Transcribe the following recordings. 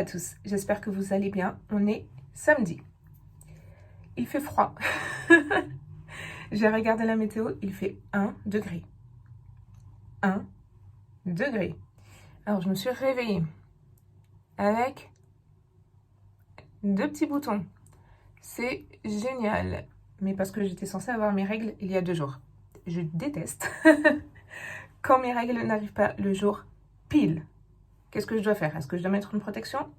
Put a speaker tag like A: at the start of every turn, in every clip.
A: à tous, j'espère que vous allez bien. On est samedi. Il fait froid. J'ai regardé la météo, il fait 1 degré. 1 degré. Alors je me suis réveillée avec 2 petits boutons. C'est génial. Mais parce que j'étais censée avoir mes règles il y a 2 jours. Je déteste quand mes règles n'arrivent pas le jour pile. Qu'est-ce que je dois faire? Est-ce que je dois mettre une protection?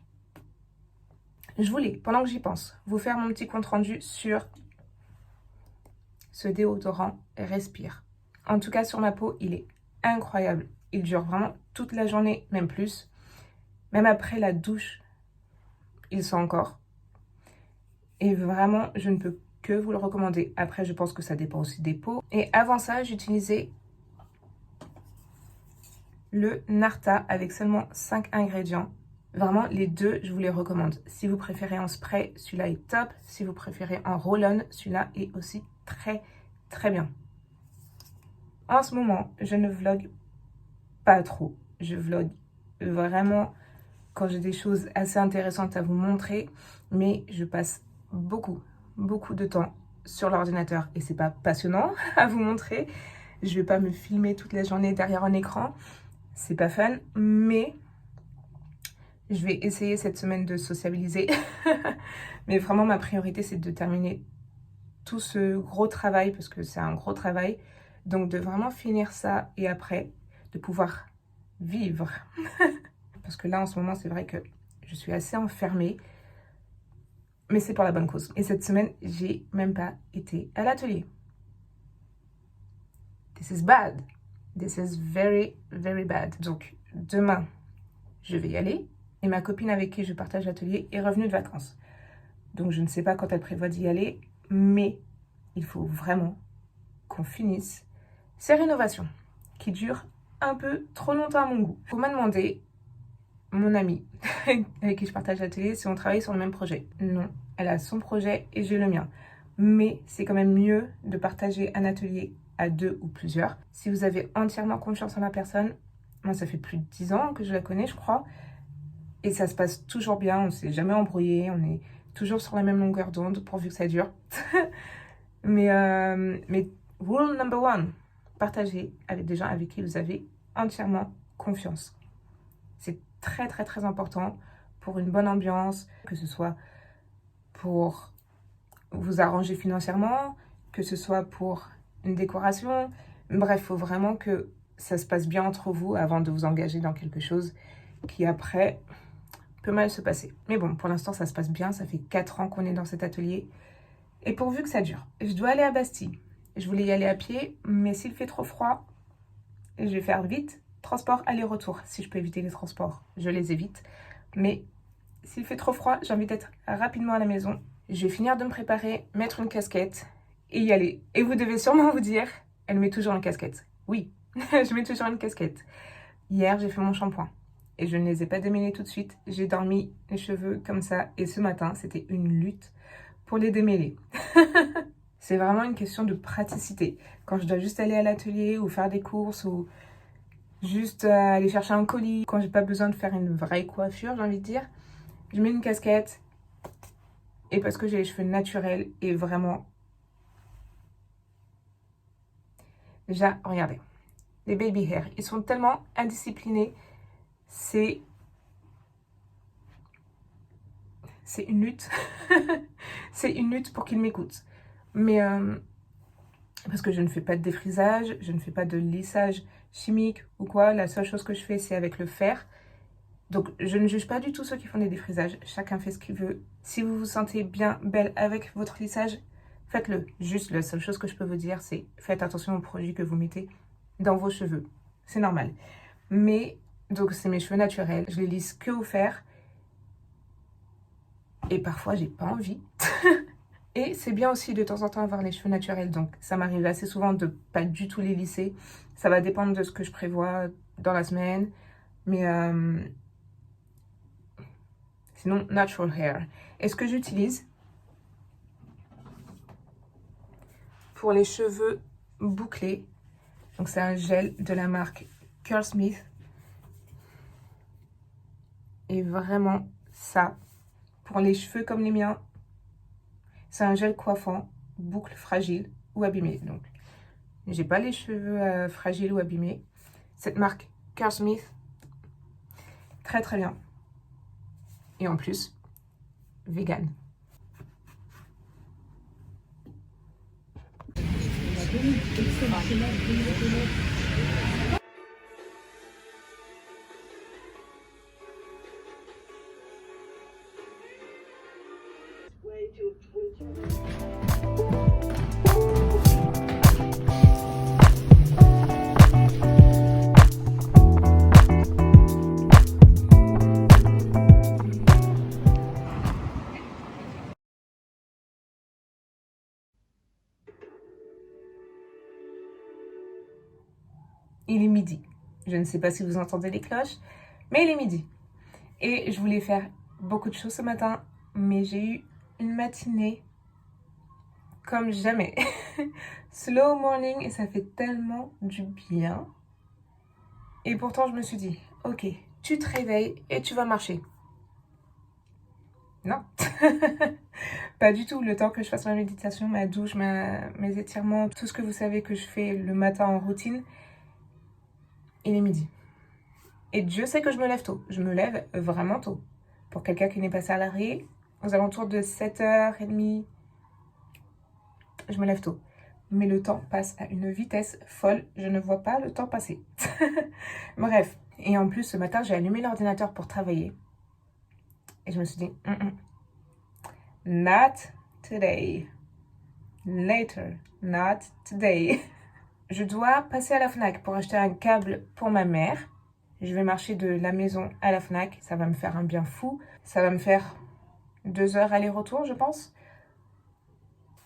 A: Je voulais, pendant que j'y pense, vous faire mon petit compte rendu sur ce déodorant Respire. En tout cas, sur ma peau, il est incroyable. Il dure vraiment toute la journée, même plus. Même après la douche, il sent encore. Et vraiment, je ne peux que vous le recommander. Après, je pense que ça dépend aussi des peaux. Et avant ça, j'utilisais le Narta avec seulement 5 ingrédients. Vraiment, les deux, je vous les recommande. Si vous préférez en spray, celui-là est top. Si vous préférez en roll-on, celui-là est aussi très bien. En ce moment, je ne vlog pas trop. Je vlog vraiment quand j'ai des choses assez intéressantes à vous montrer. Mais je passe beaucoup de temps sur l'ordinateur. Et c'est pas passionnant à vous montrer. Je vais pas me filmer toute la journée derrière un écran. C'est pas fun, mais je vais essayer cette semaine de sociabiliser. Mais vraiment, ma priorité, c'est de terminer tout ce gros travail, parce que c'est un gros travail. Donc, de vraiment finir ça et après, de pouvoir vivre. Parce que là, en ce moment, c'est vrai que je suis assez enfermée. Mais c'est pour la bonne cause. Et cette semaine, j'ai même pas été à l'atelier. This is bad. This is very bad. Donc, demain, je vais y aller. Et ma copine avec qui je partage l'atelier est revenue de vacances. Donc, je ne sais pas quand elle prévoit d'y aller. Mais il faut vraiment qu'on finisse ces rénovations qui durent un peu trop longtemps à mon goût. On m'a demandé, mon amie avec qui je partage l'atelier, si on travaille sur le même projet. Non, elle a son projet et j'ai le mien. Mais c'est quand même mieux de partager un atelier à 2 ou plusieurs. Si vous avez entièrement confiance en la personne, moi ça fait plus de 10 ans que je la connais, je crois. Et ça se passe toujours bien, on ne s'est jamais embrouillé, on est toujours sur la même longueur d'onde, pourvu que ça dure. mais rule number 1, partagez avec des gens avec qui vous avez entièrement confiance. C'est très important pour une bonne ambiance, que ce soit pour vous arranger financièrement, que ce soit pour une décoration. Bref, il faut vraiment que ça se passe bien entre vous avant de vous engager dans quelque chose qui après peut mal se passer. Mais bon, pour l'instant, ça se passe bien. Ça fait 4 ans qu'on est dans cet atelier. Et pourvu que ça dure. Je dois aller à Bastille. Je voulais y aller à pied, mais s'il fait trop froid, je vais faire vite. Transport aller-retour. Si je peux éviter les transports, je les évite. Mais s'il fait trop froid, j'ai envie d'être rapidement à la maison. Je vais finir de me préparer, mettre une casquette et y aller. Et vous devez sûrement vous dire, elle met toujours une casquette. Oui, je mets toujours une casquette. Hier, j'ai fait mon shampoing. Et je ne les ai pas démêlés tout de suite. J'ai dormi les cheveux comme ça. Et ce matin, c'était une lutte pour les démêler. C'est vraiment une question de praticité. Quand je dois juste aller à l'atelier ou faire des courses ou juste aller chercher un colis, quand j'ai pas besoin de faire une vraie coiffure, j'ai envie de dire, je mets une casquette. Et parce que j'ai les cheveux naturels et vraiment... Déjà, regardez. Les baby hair, ils sont tellement indisciplinés. C'est une lutte. C'est une lutte pour qu'ils m'écoutent. Mais parce que je ne fais pas de défrisage, je ne fais pas de lissage chimique ou quoi. La seule chose que je fais, c'est avec le fer. Donc, je ne juge pas du tout ceux qui font des défrisages. Chacun fait ce qu'il veut. Si vous vous sentez bien belle avec votre lissage, faites-le. Juste, la seule chose que je peux vous dire, c'est faites attention aux produits que vous mettez dans vos cheveux. C'est normal. Mais, donc, c'est mes cheveux naturels. Je les lisse que au fer. Et parfois, j'ai pas envie. Et c'est bien aussi de temps en temps avoir les cheveux naturels. Donc, ça m'arrive assez souvent de pas du tout les lisser. Ça va dépendre de ce que je prévois dans la semaine. Mais sinon, natural hair. Et ce que j'utilise pour les cheveux bouclés, donc c'est un gel de la marque Curlsmith. Et vraiment, ça, pour les cheveux comme les miens, c'est un gel coiffant, boucle fragile ou abîmée. Donc, j'ai pas les cheveux fragiles ou abîmés. Cette marque Curl Smith, très très bien. Et en plus, vegan. Il est midi. Je ne sais pas si vous entendez les cloches, mais il est midi. Et je voulais faire beaucoup de choses ce matin, mais j'ai eu une matinée comme jamais. Slow morning et ça fait tellement du bien. Et pourtant, je me suis dit, ok, tu te réveilles et tu vas marcher. Non, pas du tout. Le temps que je fasse ma méditation, ma douche, mes étirements, tout ce que vous savez que je fais le matin en routine, il est midi. Et Dieu sait que je me lève tôt. Je me lève vraiment tôt. Pour quelqu'un qui n'est pas salarié, aux alentours de 7h30, je me lève tôt. Mais le temps passe à une vitesse folle. Je ne vois pas le temps passer. Bref. Et en plus, ce matin, j'ai allumé l'ordinateur pour travailler. Et je me suis dit, not today. Later, not today. Je dois passer à la Fnac pour acheter un câble pour ma mère. Je vais marcher de la maison à la Fnac. Ça va me faire un bien fou. Ça va me faire 2 heures aller-retour, je pense.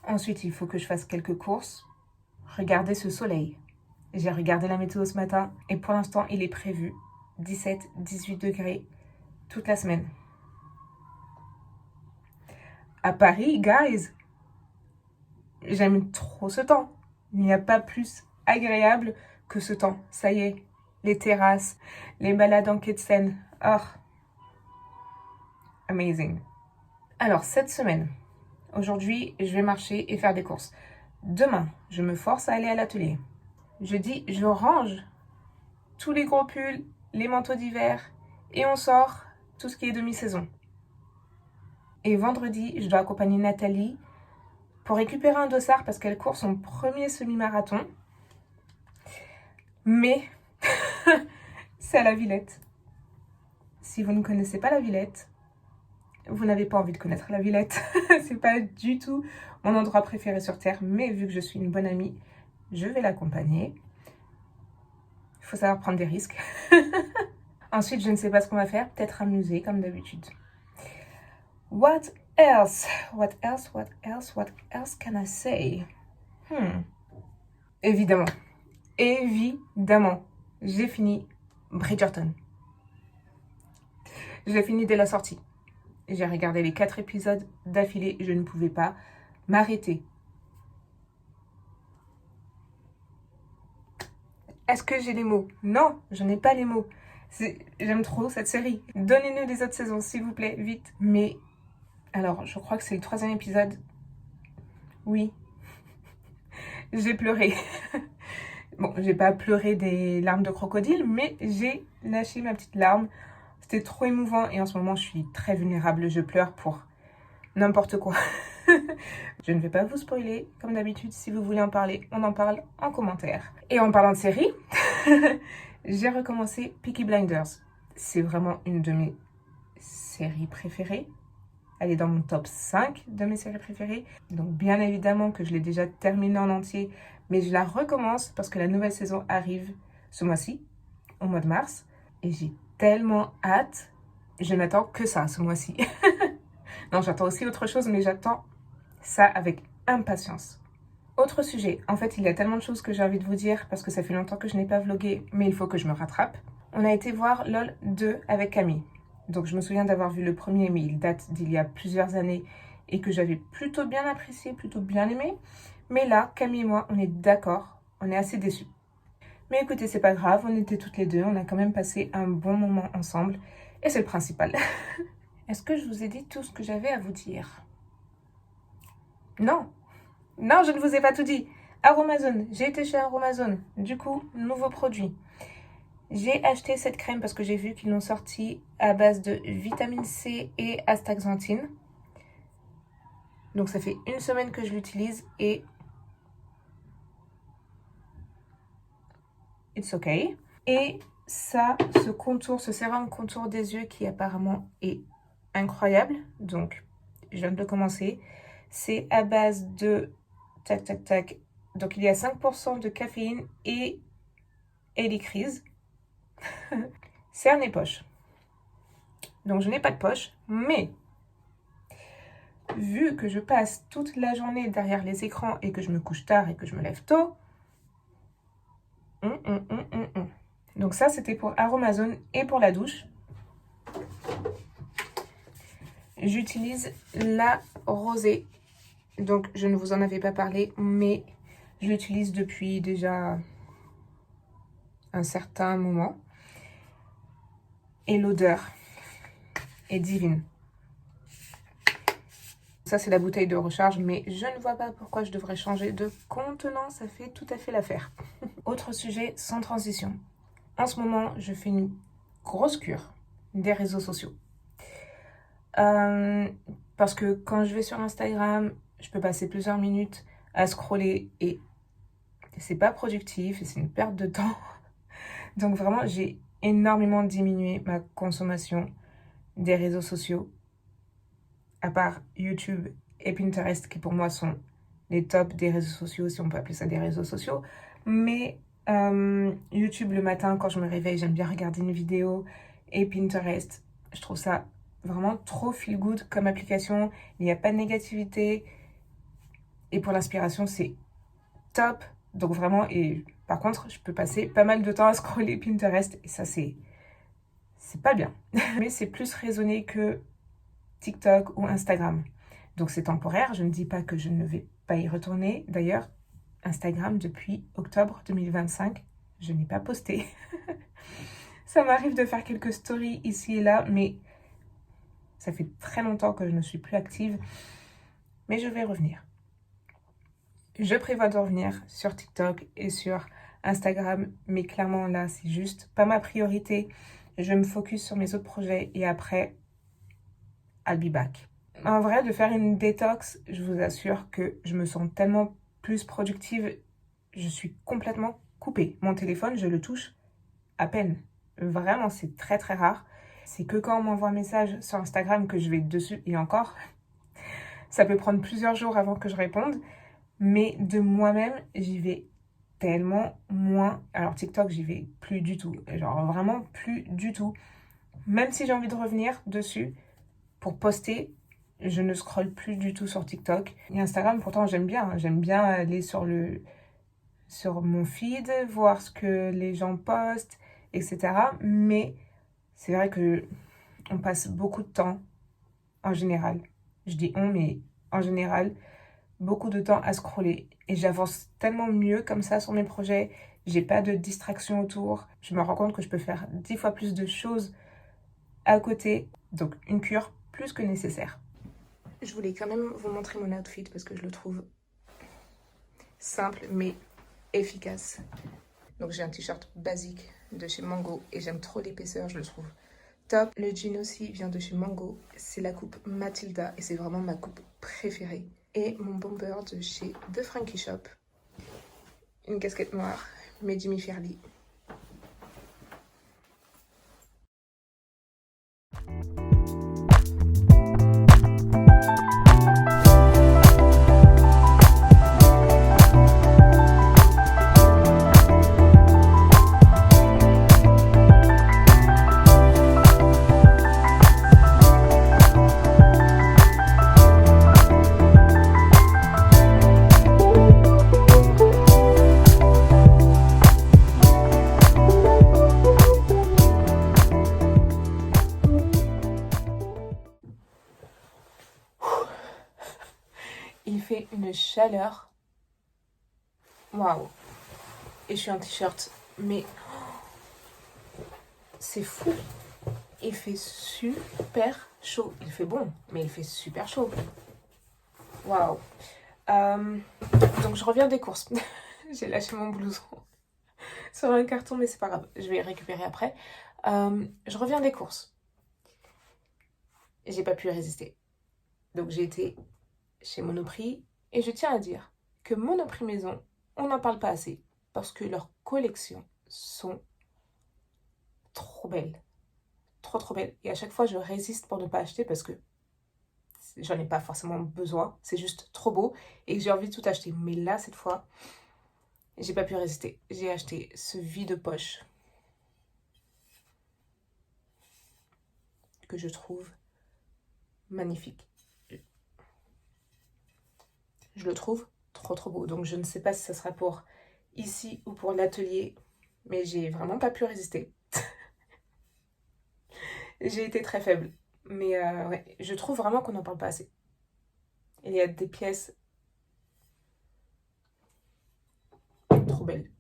A: Ensuite, il faut que je fasse quelques courses. Regardez ce soleil. J'ai regardé la météo ce matin et pour l'instant, il est prévu 17-18 degrés toute la semaine. À Paris, guys, j'aime trop ce temps. Il n'y a pas plus agréable que ce temps. Ça y est, les terrasses, les balades en quai de Seine. Oh, amazing. Alors, cette semaine, aujourd'hui, je vais marcher et faire des courses. Demain, je me force à aller à l'atelier. Jeudi, je range tous les gros pulls, les manteaux d'hiver et on sort tout ce qui est demi-saison. Et vendredi, je dois accompagner Nathalie pour récupérer un dossard parce qu'elle court son premier semi-marathon. Mais c'est à la Villette. Si vous ne connaissez pas la Villette, vous n'avez pas envie de connaître la Villette. C'est pas du tout mon endroit préféré sur Terre, mais vu que je suis une bonne amie, je vais l'accompagner. Il faut savoir prendre des risques. Ensuite, je ne sais pas ce qu'on va faire. Peut-être un musée, comme d'habitude. What else? What else? What else? What else can I say? Évidemment. Évidemment. J'ai fini Bridgerton. J'ai fini dès la sortie. J'ai regardé les 4 épisodes d'affilée. Je ne pouvais pas m'arrêter. Est-ce que j'ai les mots? Non, je n'ai pas les mots. J'aime trop cette série. Donnez-nous les autres saisons, s'il vous plaît, vite. Mais, alors, je crois que c'est le 3e épisode. Oui. J'ai pleuré. Bon, j'ai pas pleuré des larmes de crocodile, mais j'ai lâché ma petite larme. C'était trop émouvant et en ce moment, je suis très vulnérable. Je pleure pour n'importe quoi. Je ne vais pas vous spoiler. Comme d'habitude, si vous voulez en parler, on en parle en commentaire. Et en parlant de série, j'ai recommencé Peaky Blinders. C'est vraiment une de mes séries préférées. Elle est dans mon top 5 de mes séries préférées. Donc bien évidemment que je l'ai déjà terminée en entier, mais je la recommence parce que la nouvelle saison arrive ce mois-ci, au mois de mars. Et j'ai tellement hâte. Je n'attends que ça ce mois-ci. Non, j'attends aussi autre chose, mais j'attends ça avec impatience. Autre sujet, en fait, il y a tellement de choses que j'ai envie de vous dire parce que ça fait longtemps que je n'ai pas vlogué, mais il faut que je me rattrape. On a été voir LOL 2 avec Camille. Donc je me souviens d'avoir vu le premier, mais il date d'il y a plusieurs années et que j'avais plutôt bien apprécié, plutôt bien aimé. Mais là, Camille et moi, on est d'accord, on est assez déçus. Mais écoutez, c'est pas grave, on était toutes les deux, on a quand même passé un bon moment ensemble et c'est le principal. Est-ce que je vous ai dit tout ce que j'avais à vous dire? Non. Non, je ne vous ai pas tout dit. Aromazone, j'ai été chez Aromazone. Du coup, nouveau produit. J'ai acheté cette crème parce que j'ai vu qu'ils l'ont sortie à base de vitamine C et astaxanthine. Donc ça fait une semaine que je l'utilise et it's okay. Et ça, ce contour, ce sérum contour des yeux qui apparemment est incroyable. Donc, je viens de le commencer. C'est à base de... Tac, tac, tac. Donc, il y a 5% de caféine et hélicryse. C'est un nez-poche. Donc, je n'ai pas de poche, mais vu que je passe toute la journée derrière les écrans et que je me couche tard et que je me lève tôt, donc ça, c'était pour Aromazone et pour la douche. J'utilise la rosée. Donc, je ne vous en avais pas parlé, mais je l'utilise depuis déjà un certain moment. Et l'odeur est divine. Ça, c'est la bouteille de recharge, mais je ne vois pas pourquoi je devrais changer de contenant. Ça fait tout à fait l'affaire. Autre sujet sans transition. En ce moment, je fais une grosse cure des réseaux sociaux. Parce que quand je vais sur Instagram, je peux passer plusieurs minutes à scroller et c'est pas productif et c'est une perte de temps. Donc vraiment, j'ai énormément diminué ma consommation des réseaux sociaux, à part YouTube et Pinterest qui pour moi sont les tops des réseaux sociaux, si on peut appeler ça des réseaux sociaux. Mais YouTube le matin quand je me réveille, j'aime bien regarder une vidéo, et Pinterest, je trouve ça vraiment trop feel good comme application. Il n'y a pas de négativité et pour l'inspiration c'est top. Donc vraiment, et par contre je peux passer pas mal de temps à scroller Pinterest et ça c'est pas bien. Mais c'est plus raisonné que TikTok ou Instagram. Donc c'est temporaire, je ne dis pas que je ne vais pas y retourner. D'ailleurs, Instagram depuis octobre 2025, je n'ai pas posté. Ça m'arrive de faire quelques stories ici et là, mais ça fait très longtemps que je ne suis plus active. Mais je vais revenir. Je prévois de revenir sur TikTok et sur Instagram, mais clairement là, c'est juste pas ma priorité. Je me focus sur mes autres projets et après, I'll be back. En vrai, de faire une détox, je vous assure que je me sens tellement plus productive. Je suis complètement coupée. Mon téléphone, je le touche à peine. Vraiment, c'est très très rare. C'est que quand on m'envoie un message sur Instagram que je vais dessus, et encore, ça peut prendre plusieurs jours avant que je réponde. Mais de moi-même, j'y vais tellement moins. Alors TikTok, j'y vais plus du tout. Genre vraiment plus du tout. Même si j'ai envie de revenir dessus pour poster, je ne scrolle plus du tout sur TikTok. Et Instagram, pourtant, j'aime bien. J'aime bien aller sur mon feed, voir ce que les gens postent, etc. Mais c'est vrai que on passe beaucoup de temps, en général. Je dis on, mais en général, beaucoup de temps à scroller. Et j'avance tellement mieux comme ça sur mes projets. J'ai pas de distraction autour. Je me rends compte que je peux faire 10 fois plus de choses à côté. Donc une cure plus que nécessaire. Je voulais quand même vous montrer mon outfit parce que je le trouve simple mais efficace. Donc j'ai un t-shirt basique de chez Mango et j'aime trop l'épaisseur, je le trouve top. Le jean aussi vient de chez Mango. C'est la coupe Matilda et c'est vraiment ma coupe préférée. Et mon bomber de chez The Frankie Shop. Une casquette noire, mais Jimmy Fairly. Il fait une chaleur. Waouh. Et je suis en t-shirt. Mais c'est fou. Il fait super chaud. Il fait bon, mais il fait super chaud. Waouh. Donc je reviens des courses. J'ai lâché mon blouson sur un carton, mais c'est pas grave. Je vais le récupérer après. Je reviens des courses. J'ai pas pu résister. Donc j'ai été chez Monoprix. Et je tiens à dire que Monoprix Maison, on n'en parle pas assez. Parce que leurs collections sont trop belles. Trop belles. Et à chaque fois, je résiste pour ne pas acheter parce que j'en ai pas forcément besoin. C'est juste trop beau. Et que j'ai envie de tout acheter. Mais là, cette fois, j'ai pas pu résister. J'ai acheté ce vide-poche que je trouve magnifique. Je le trouve trop beau. Donc je ne sais pas si ça sera pour ici ou pour l'atelier. Mais j'ai vraiment pas pu résister. J'ai été très faible. Mais ouais, je trouve vraiment qu'on n'en parle pas assez. Il y a des pièces trop belles.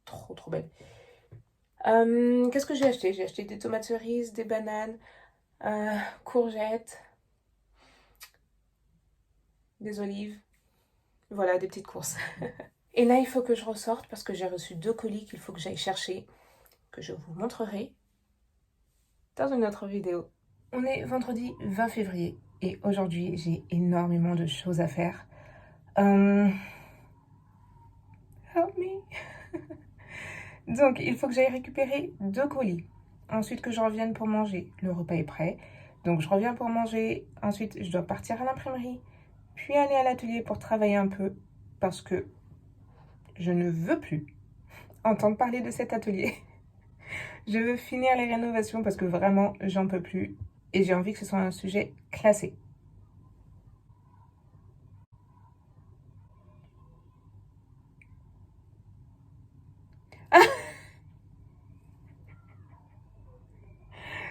A: Trop belles. Qu'est-ce que j'ai acheté? J'ai acheté des tomates cerises, des bananes, courgettes, des olives. Voilà, des petites courses. Et là, il faut que je ressorte parce que j'ai reçu 2 colis qu'il faut que j'aille chercher, que je vous montrerai dans une autre vidéo. On est vendredi 20 février et aujourd'hui, j'ai énormément de choses à faire. Help me. Donc, il faut que j'aille récupérer 2 colis. Ensuite, que je revienne pour manger. Le repas est prêt. Donc, je reviens pour manger. Ensuite, je dois partir à l'imprimerie. Puis aller à l'atelier pour travailler un peu. Parce que je ne veux plus entendre parler de cet atelier. Je veux finir les rénovations parce que vraiment, j'en peux plus. Et j'ai envie que ce soit un sujet classé.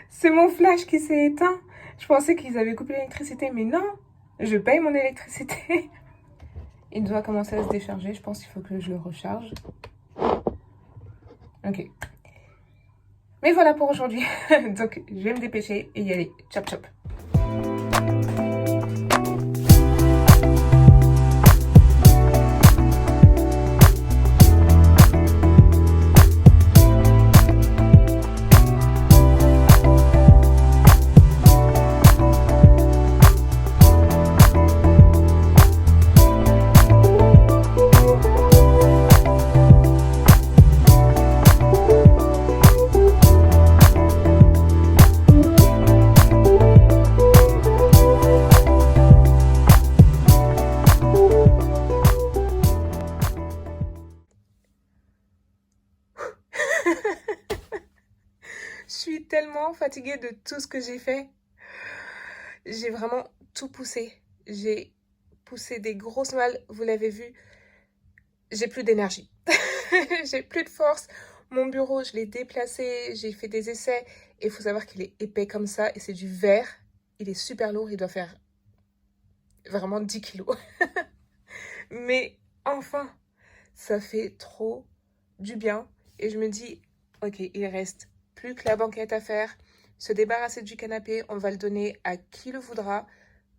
A: C'est mon flash qui s'est éteint. Je pensais qu'ils avaient coupé l'électricité, mais non. Je paye mon électricité. Il doit commencer à se décharger. Je pense qu'il faut que je le recharge. Ok. Mais voilà pour aujourd'hui. Donc, je vais me dépêcher et y aller. Chop chop. Je suis tellement fatiguée de tout ce que j'ai fait. J'ai vraiment tout poussé. J'ai poussé des grosses malles, vous l'avez vu. J'ai plus d'énergie. J'ai plus de force. Mon bureau, je l'ai déplacé, j'ai fait des essais. Et il faut savoir qu'il est épais comme ça et c'est du verre. Il est super lourd, il doit faire vraiment 10 kilos. Mais enfin, ça fait trop du bien. Et je me dis, ok, il reste plus que la banquette à faire. Se débarrasser du canapé, on va le donner à qui le voudra.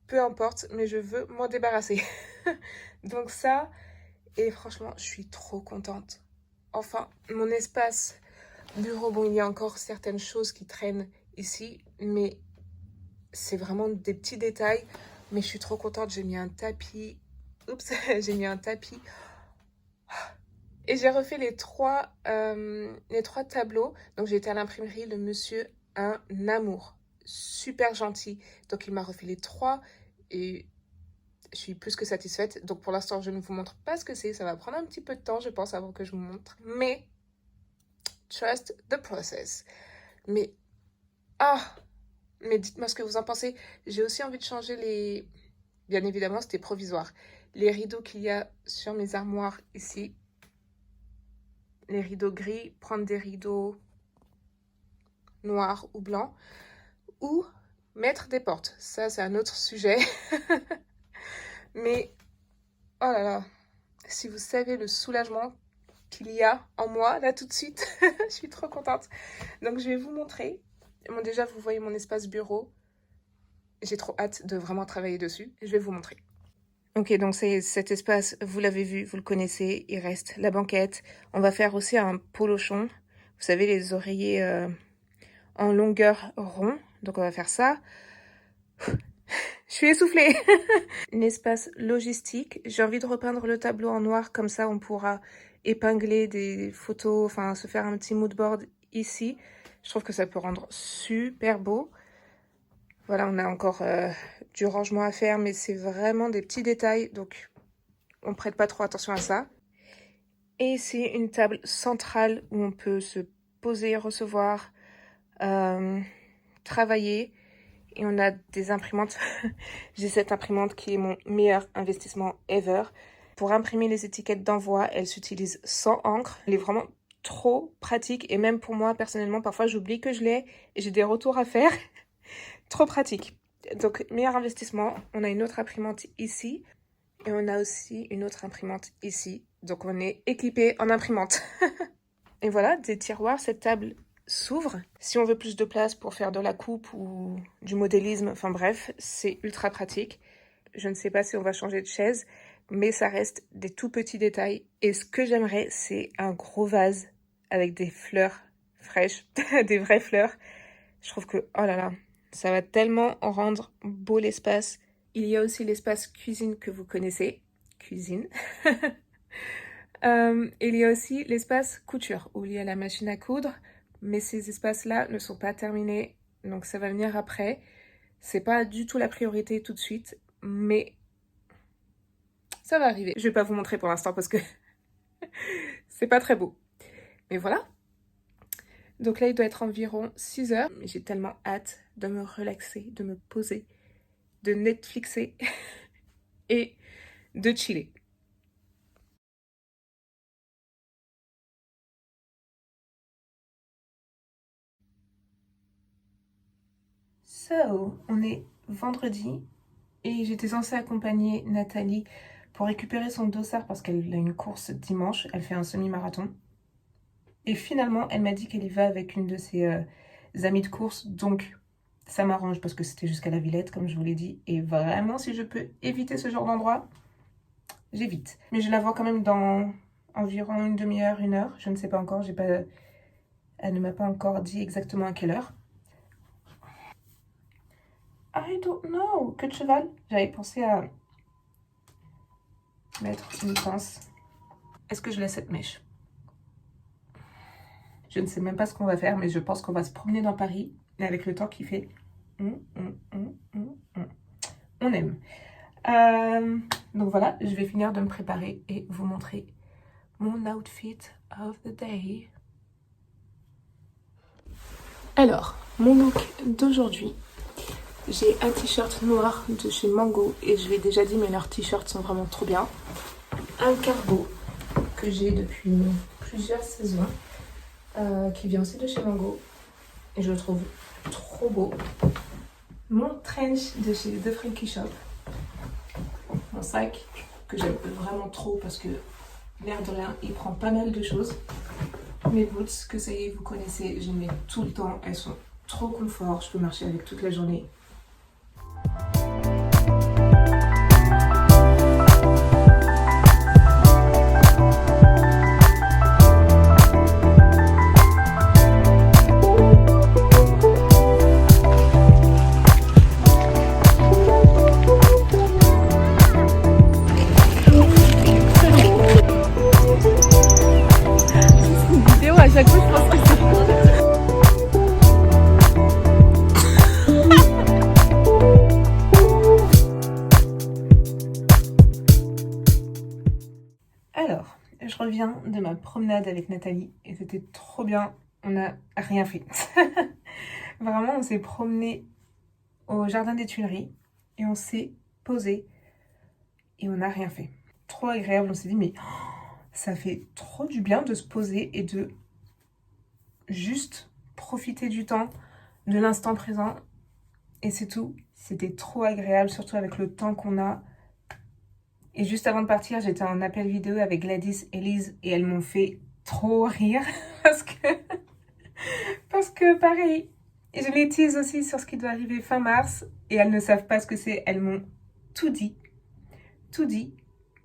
A: Peu importe, mais je veux m'en débarrasser. Donc ça, et franchement, je suis trop contente. Enfin, mon espace bureau, bon, il y a encore certaines choses qui traînent ici, mais c'est vraiment des petits détails. Mais je suis trop contente, j'ai mis un tapis. Oups, j'ai mis un tapis. Et j'ai refait les trois tableaux. Donc j'ai été à l'imprimerie, le monsieur, un amour. Super gentil. Donc il m'a refait les 3 et je suis plus que satisfaite. Donc pour l'instant, je ne vous montre pas ce que c'est. Ça va prendre un petit peu de temps, je pense, avant que je vous montre. Mais, trust the process. Mais, mais dites-moi ce que vous en pensez. J'ai aussi envie de changer les... Bien évidemment, c'était provisoire. Les rideaux qu'il y a sur mes armoires ici. Les rideaux gris, prendre des rideaux noirs ou blancs. Ou mettre des portes. Ça, c'est un autre sujet. Mais, oh là là, si vous savez le soulagement qu'il y a en moi, là, tout de suite, je suis trop contente. Donc, je vais vous montrer. Bon, déjà, vous voyez mon espace bureau. J'ai trop hâte de vraiment travailler dessus. Je vais vous montrer. Ok, donc c'est cet espace, vous l'avez vu, vous le connaissez. Il reste la banquette. On va faire aussi un polochon. Vous savez, les oreillers en longueur rond. Donc on va faire ça. Je suis essoufflée. Un espace logistique. J'ai envie de repeindre le tableau en noir. Comme ça, on pourra épingler des photos. Enfin, se faire un petit mood board ici. Je trouve que ça peut rendre super beau. Voilà, on a encore du rangement à faire, mais c'est vraiment des petits détails, donc on prête pas trop attention à ça. Et ici, une table centrale où on peut se poser, recevoir, travailler. Et on a des imprimantes. J'ai cette imprimante qui est mon meilleur investissement ever. Pour imprimer les étiquettes d'envoi, elle s'utilise sans encre. Elle est vraiment trop pratique. Et même pour moi, personnellement, parfois j'oublie que je l'ai et j'ai des retours à faire. Trop pratique. Donc, meilleur investissement. On a une autre imprimante ici. Et on a aussi une autre imprimante ici. Donc, on est équipé en imprimante. Et voilà, des tiroirs. Cette table s'ouvre. Si on veut plus de place pour faire de la coupe ou du modélisme, enfin bref, c'est ultra pratique. Je ne sais pas si on va changer de chaise, mais ça reste des tout petits détails. Et ce que j'aimerais, c'est un gros vase avec des fleurs fraîches, des vraies fleurs. Je trouve que, oh là là, ça va tellement rendre beau l'espace. Il y a aussi l'espace cuisine que vous connaissez. Cuisine. Il y a aussi l'espace couture, où il y a la machine à coudre. Mais ces espaces-là ne sont pas terminés, donc ça va venir après. C'est pas du tout la priorité tout de suite, mais ça va arriver. Je vais pas vous montrer pour l'instant parce que c'est pas très beau. Mais voilà. Donc là, il doit être environ 6 heures. J'ai tellement hâte de me relaxer, de me poser, de Netflixer et de chiller. So, on est vendredi et j'étais censée accompagner Nathalie pour récupérer son dossard parce qu'elle a une course dimanche. Elle fait un semi-marathon. Et finalement, elle m'a dit qu'elle y va avec une de ses amies de course. Donc, ça m'arrange parce que c'était jusqu'à la Villette, comme je vous l'ai dit. Et vraiment, si je peux éviter ce genre d'endroit, j'évite. Mais je la vois quand même dans environ une demi-heure, 1 heure. Je ne sais pas encore. Elle ne m'a pas encore dit exactement à quelle heure. I don't know. Que de cheval. J'avais pensé à mettre une pince. Est-ce que je laisse cette mèche? Je ne sais même pas ce qu'on va faire, mais je pense qu'on va se promener dans Paris. Et avec le temps qu'il fait, on aime. Donc voilà, je vais finir de me préparer et vous montrer mon outfit of the day. Alors, mon look d'aujourd'hui. J'ai un t-shirt noir de chez Mango et je l'ai déjà dit, mais leurs t-shirts sont vraiment trop bien. Un cargo que j'ai depuis plusieurs saisons, qui vient aussi de chez Mango et je le trouve trop beau. Mon trench de chez The Frankie Shop. Mon sac que j'aime vraiment trop parce que l'air de rien, il prend pas mal de choses. Mes boots que ça y est, vous connaissez, je les mets tout le temps. Elles sont trop confort, je peux marcher avec toute la journée. Alors, je reviens de ma promenade avec Nathalie et c'était trop bien. On n'a rien fait. Vraiment, on s'est promené au jardin des Tuileries et on s'est posé et on n'a rien fait. Trop agréable, on s'est dit mais ça fait trop du bien de se poser et de juste profiter du temps, de l'instant présent et c'est tout. C'était trop agréable, surtout avec le temps qu'on a. Et juste avant de partir, j'étais en appel vidéo avec Gladys et Lise et elles m'ont fait trop rire parce que pareil, Et je les tease aussi sur ce qui doit arriver fin mars. Et elles ne savent pas ce que c'est. Elles m'ont tout dit. Tout dit.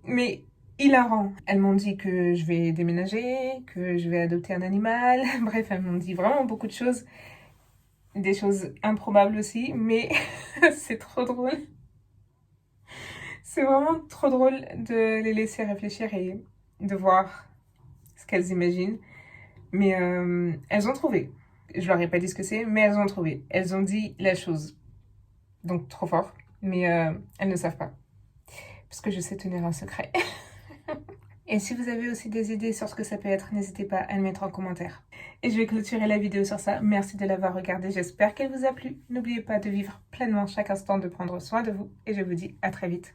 A: Mais hilarant. Elles m'ont dit que je vais déménager, que je vais adopter un animal. Bref, elles m'ont dit vraiment beaucoup de choses. Des choses improbables aussi. Mais c'est trop drôle. C'est vraiment trop drôle de les laisser réfléchir et de voir ce qu'elles imaginent. Mais elles ont trouvé. Je leur ai pas dit ce que c'est, mais elles ont trouvé. Elles ont dit la chose. Donc trop fort. Mais elles ne savent pas. Parce que je sais tenir un secret. Et si vous avez aussi des idées sur ce que ça peut être, n'hésitez pas à le mettre en commentaire. Et je vais clôturer la vidéo sur ça. Merci de l'avoir regardée. J'espère qu'elle vous a plu. N'oubliez pas de vivre pleinement chaque instant, de prendre soin de vous. Et je vous dis à très vite.